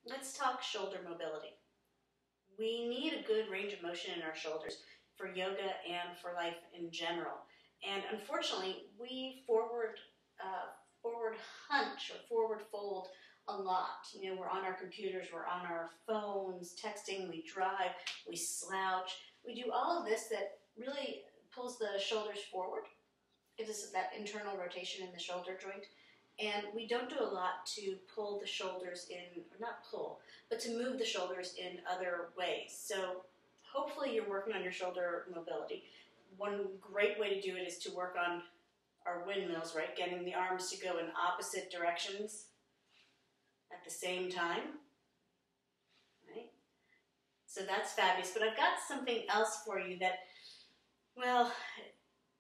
let's talk shoulder mobility. We need a good range of motion in our shoulders for yoga and for life in general. And unfortunately, we forward hunch or forward fold a lot. You know, we're on our computers, we're on our phones, texting, we drive, we slouch. We do all of this that really pulls the shoulders forward. It is that internal rotation in the shoulder joint. And we don't do a lot to pull the shoulders in, or not pull, but to move the shoulders in other ways. So hopefully you're working on your shoulder mobility. One great way to do it is to work on our windmills, right? Getting the arms to go in opposite directions at the same time, right? So that's fabulous. But I've got something else for you that, well,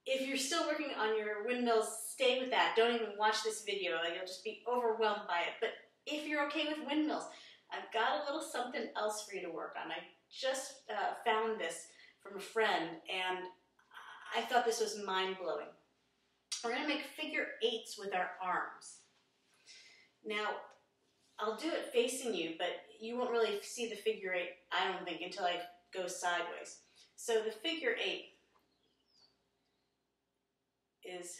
if you're still working on your windmills, stay with that. Don't even watch this video. You'll just be overwhelmed by it. But if you're okay with windmills, I've got a little something else for you to work on. I just found this from a friend, and I thought this was mind-blowing. We're going to make figure eights with our arms. Now, I'll do it facing you, but you won't really see the figure eight, I don't think, until I go sideways. So the figure eight is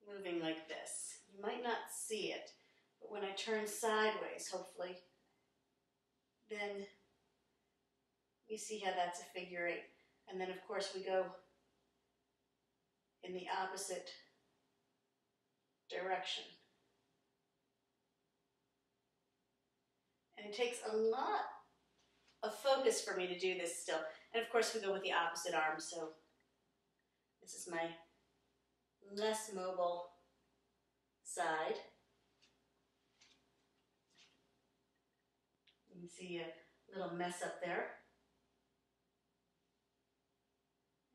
moving like this. You might not see it, but when I turn sideways, hopefully, then you see how that's a figure eight. And then, of course, we go in the opposite direction. And it takes a lot of focus for me to do this still. And of course, we go with the opposite arm, so this is my less mobile side. You can see a little mess up there.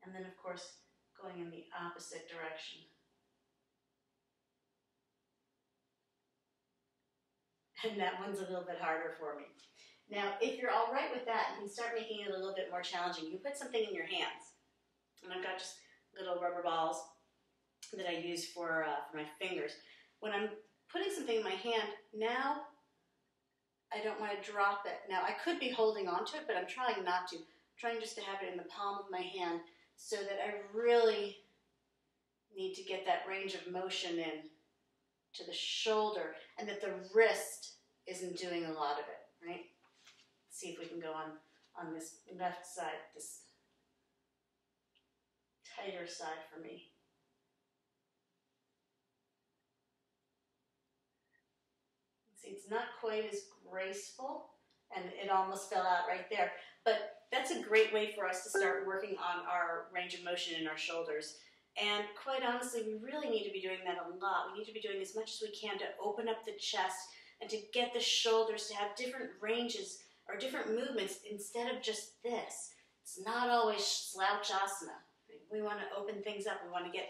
And then, of course, going in the opposite direction. And that one's a little bit harder for me. Now, if you're all right with that, you can start making it a little bit more challenging. You put something in your hands. And I've got just little rubber balls that I use for my fingers. When I'm putting something in my hand, now I don't want to drop it. Now, I could be holding on to it, but I'm trying not to. I'm trying just to have it in the palm of my hand so that I really need to get that range of motion in to the shoulder and that the wrist isn't doing a lot of it, right? Let's see if we can go on this left side, this tighter side for me. See, it's not quite as graceful, and it almost fell out right there. But that's a great way for us to start working on our range of motion in our shoulders. And quite honestly, we really need to be doing that a lot. We need to be doing as much as we can to open up the chest and to get the shoulders to have different ranges or different movements instead of just this. It's not always slouchasana. We want to open things up. We want to get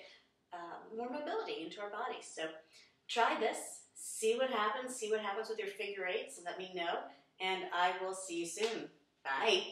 more mobility into our bodies. So try this. See what happens. See what happens with your figure eights. Let me know. And I will see you soon. Bye.